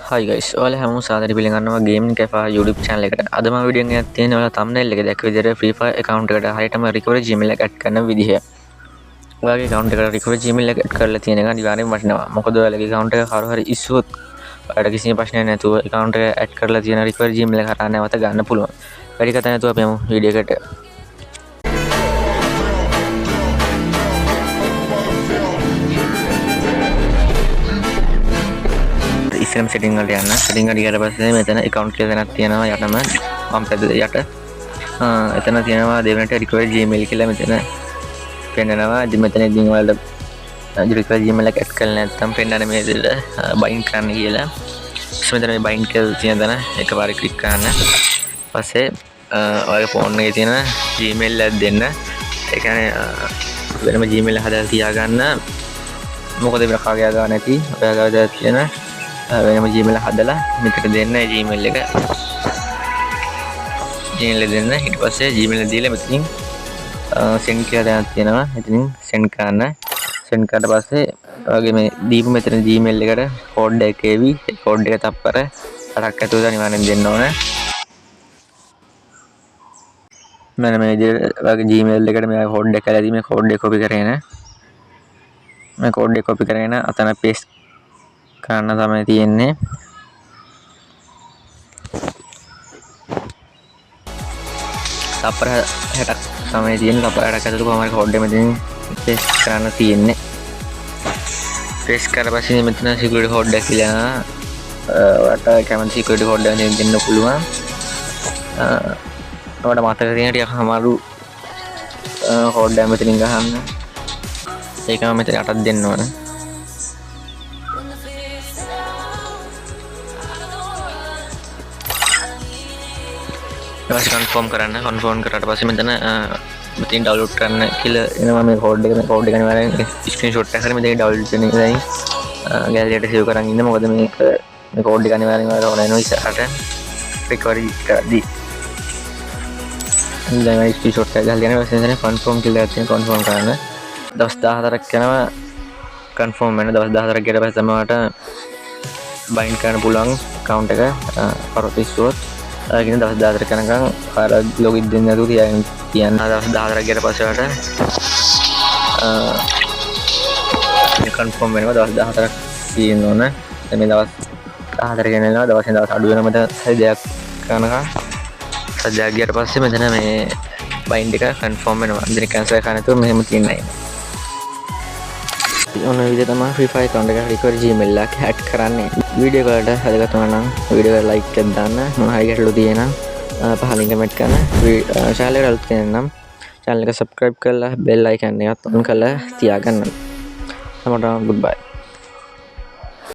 Hi guys, ඔයාලා හැමෝම සාදරයෙන් පිළිගන්නවා Gaming Cafe YouTube channel එකට. අද මම වීඩියෝ එකක් තියෙන ඔයාලා thumbnail එකේ දැක්ක විදිහට Free Fire account එකට හරියටම recovery Gmail එක add කරන විදිහ. ඔයාගේ account එකට recovery Gmail එක add කරලා තියෙන එක අනිවාර්යෙන්ම වටිනවා. මොකද ඔයාලගේ account එක කවුරු හරි issue වුත් ඔයාලට කිසිම ප්‍රශ්නයක් නැතුව account එක add කරලා තියෙන recovery Gmail එක හරහා නැවත ගන්න පුළුවන්. වැඩි කතා නැතුව අපි යමු වීඩියෝ එකට. ඉස්සෙල්ලාම setting වලට යන්න. setting එකට ගියාට පස්සේ මෙතන account කියලා දැනක් තියෙනවා යටම වම් පැත්ත යට. එතන තියෙනවා දෙවෙනිට recovery Gmail කියලා මෙතන පෙන්නනවා. ඉතින් මෙතන ඉතින් ඔයාලට recovery Gmail එක add කරලා නැත්නම් පෙන්නන මේ විදිහට bind කරන්න කියලා. මෙතන මේ bind කියලා තියෙන දන එකපාරේ click කරන්න. පස්සේ ඔයාගේ phone එකේ තියෙන Gmail එක දෙන්න. ඒ කියන්නේ වෙනම Gmail එක හදලා තියාගන්න. මොකද වෙන කාගේ ගාව නැති ඔයාගේ ගාව තියෙන වෙනම Gmail හදලා මෙතන දෙන්න Gmail එක දෙන්න. ඊට පස්සේ Gmail දීලා මෙතනින් send කියලා දැනක් තියෙනවා. එතනින් send කරන්න. send කරලා පස්සේ ඔයාගේ මේ දීපු මෙතන Gmail එකට code එක එවි. ඒ code එක තප්පර 8ක් ඇතුළත අනිවාර්යෙන් දෙන්න ඕනේ. මම මේ විදිහට ඔයාගේ Gmail එකට මේ code එක ඇලදී මේ code එක copy කරගෙන මේ code එක copy කරගෙන අතන paste කරන්න තමයි තියෙන්නේ. තප්පර 60ක් තමයි තියෙන්නේ. තප්පර 60ක් ඇතුළත කොහොම හරි කෝඩ් එක මෙතනින් paste කරන්න තියෙන්නේ. paste කරලා පස්සේ මෙතන security code එක කියලා ඔයාලට කැමති security code එක දෙන්න පුළුවන්. ඔයාලට මතක තියෙන ටිකක් අමාරු code එක මෙතනින් ගහන්න. ඒකම මෙතන අටක් දෙන්න ඕනේ. confirm කරන්න. confirm කරාට පස්සේ මෙතන download කරන්න කියලා එනවා මේ code එක. මේ code එක අනිවාර්යෙන් screenshot එකක් හරි මෙතන download කරන ඉතින් gallery එකට save කරන් ඉන්න. මොකද මේ code එක අනිවාර්යෙන් ඔයාලා ඕන වෙනවා ඉස්සරහට recovery කරද්දී. දැන් මේ screenshot එක ගහලා යනවා. ඊට පස්සේ confirm කියලා තියෙන confirm කරන්න. දවස් 14ක් යනවා confirm වෙන. දවස් 14ක් ගියට පස්සේ තමයි ඔයාලට bind කරන්න පුළුවන් account එක පරොතිස්සුවොත්. අරගෙන දවස් 14 කනකම් අර ලොගින් දෙන්න නැතුව තියන්න. දවස් 14ක් ගියට පස්සේ වලට කන්ෆර්ම් වෙනවා. දවස් 14ක් තියෙන්න ඕන. මේ දවස් 14 ගෙනල්නවා. දවසෙන් දවස් අඩු වෙන මත හරි දෙයක් කරනකම් සද්දයක් ගියට පස්සේ මෙතන මේ බයින්ඩ් එක කන්ෆර්ම් වෙනවා. ඉතින් කැන්සල් කරන්න නැතුව මෙහෙම තියන්නයි. ඔන්න විදිහ තමයි Free Fire account එක recovery Gmail එක add කරන්නේ. වීඩියෝ එකට හදගත්ත නම් වීඩියෝ එකට like එකක් දාන්න. මොන හරි ගැටලු තියෙනම් පහලින් කමෙන්ට් කරන්න. channel එකට අලුත් කෙනෙක් නම් channel එක subscribe කරලා bell icon එකත් on කරලා තියාගන්න. හැමෝටම goodbye.